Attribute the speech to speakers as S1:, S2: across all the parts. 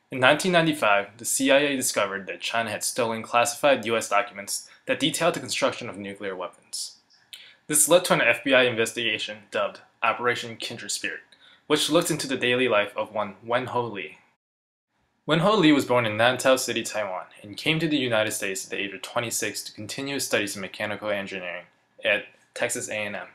S1: In 1995, the CIA discovered that China had stolen classified U.S. documents that detailed the construction of nuclear weapons. This led to an FBI investigation dubbed Operation Kindred Spirit, which looked into the daily life of one Wen Ho Lee. Wen Ho Lee was born in Nantao City, Taiwan, and came to the United States at the age of 26 to continue his studies in mechanical engineering at Texas A&M.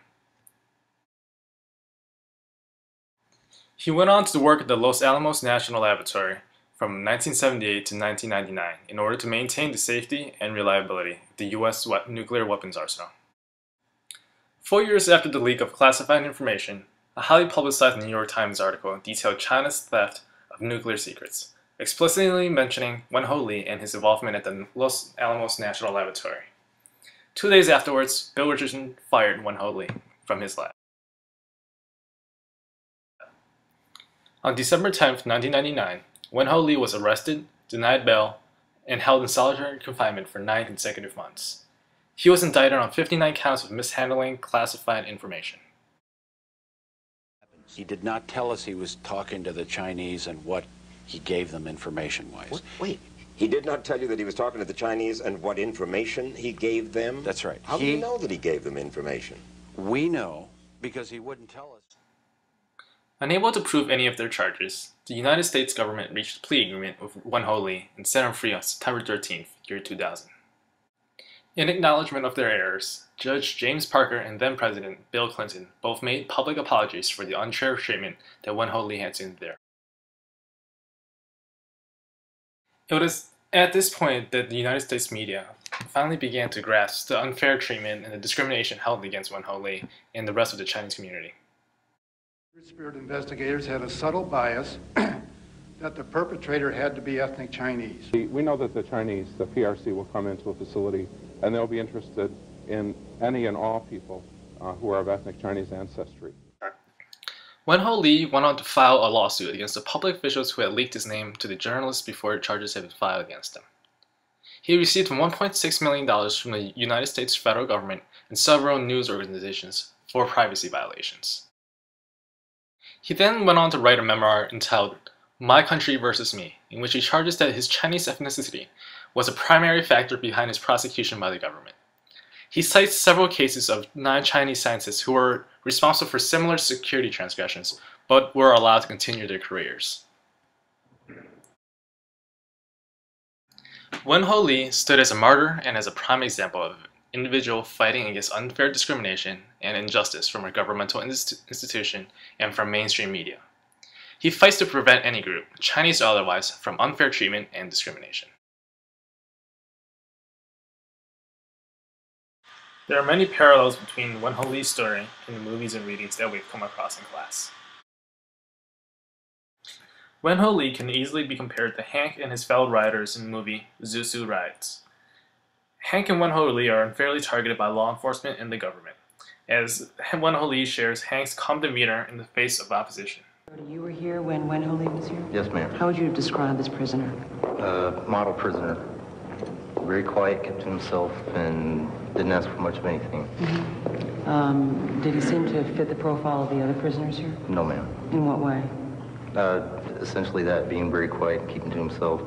S1: He went on to work at the Los Alamos National Laboratory from 1978 to 1999 in order to maintain the safety and reliability of the U.S. nuclear weapons arsenal. 4 years after the leak of classified information, a highly publicized New York Times article detailed China's theft of nuclear secrets, explicitly mentioning Wen Ho Lee and his involvement at the Los Alamos National Laboratory. 2 days afterwards, Bill Richardson fired Wen Ho Lee from his lab. On December 10, 1999, Wen Ho Lee was arrested, denied bail, and held in solitary confinement for 9 consecutive months. He was indicted on 59 counts of mishandling classified information.
S2: He did not tell us he was talking to the Chinese and what he gave them information-wise.
S3: Wait, he did not tell you that he was talking to the Chinese and what information he gave them?
S2: That's right.
S3: How do you know that he gave them information?
S2: We know because he wouldn't tell us.
S1: Unable to prove any of their charges, the United States government reached a plea agreement with Wen Ho Lee and set him free on September 13, 2000. In acknowledgement of their errors, Judge James Parker and then-President Bill Clinton both made public apologies for the unfair treatment that Wen Ho Lee had to endure. It was at this point that the United States media finally began to grasp the unfair treatment and the discrimination held against Wen Ho Lee and the rest of the Chinese community.
S4: Spirit investigators had a subtle bias that the perpetrator had to be ethnic Chinese.
S5: We know that the Chinese, the PRC, will come into a facility and they'll be interested in any and all people who are of ethnic Chinese ancestry.
S1: Wen Ho Lee went on to file a lawsuit against the public officials who had leaked his name to the journalists before charges had been filed against him. He received $1.6 million from the United States federal government and several news organizations for privacy violations. He then went on to write a memoir entitled My Country versus Me, in which he charges that his Chinese ethnicity was a primary factor behind his prosecution by the government. He cites several cases of non-Chinese scientists who were responsible for similar security transgressions, but were allowed to continue their careers. Wen Ho Lee stood as a martyr and as a prime example of an individual fighting against unfair discrimination and injustice from a governmental institution and from mainstream media. He fights to prevent any group, Chinese or otherwise, from unfair treatment and discrimination. There are many parallels between Wen Ho Lee's story and the movies and readings that we've come across in class. Wen Ho Lee can easily be compared to Hank and his fellow writers in the movie Zuzu Rides. Hank and Wen Ho Lee are unfairly targeted by law enforcement and the government, as Wen Ho Lee shares Hank's calm demeanor in the face of opposition.
S6: You were here when Wen Ho Lee was here?
S7: Yes, ma'am.
S6: How would you describe this prisoner?
S7: Model prisoner. Very quiet, kept to himself, and didn't ask for much of anything.
S6: Did he seem to fit the profile of the other prisoners here?
S7: No, ma'am.
S6: In what way?
S7: Essentially that, being very quiet, keeping to himself.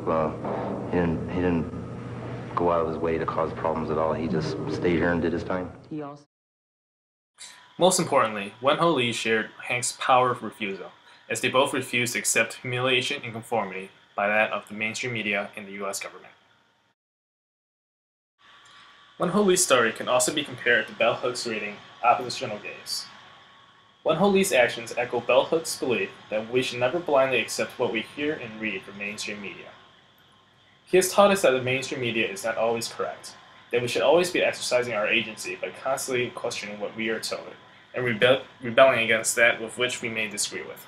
S7: He didn't go out of his way to cause problems at all. He just stayed here and did his time.
S6: He also...
S1: Most importantly, Wen Ho Lee shared Hank's power of refusal, as they both refused to accept humiliation and conformity by that of the mainstream media and the U.S. government. Wen Ho Lee's story can also be compared to Bell Hook's reading, Oppositional Gaze. Wen Ho Lee's actions echo Bell Hook's belief that we should never blindly accept what we hear and read from mainstream media. He has taught us that the mainstream media is not always correct, that we should always be exercising our agency by constantly questioning what we are told, and rebelling against that with which we may disagree with.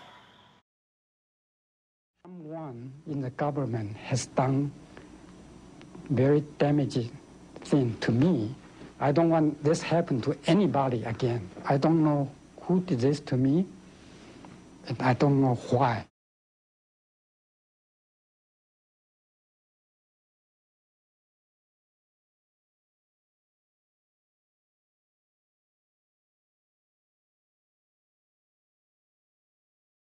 S8: Someone in the government has done very damaging thing to me. I don't want this happen to anybody again. I don't know who did this to me, and I don't know why.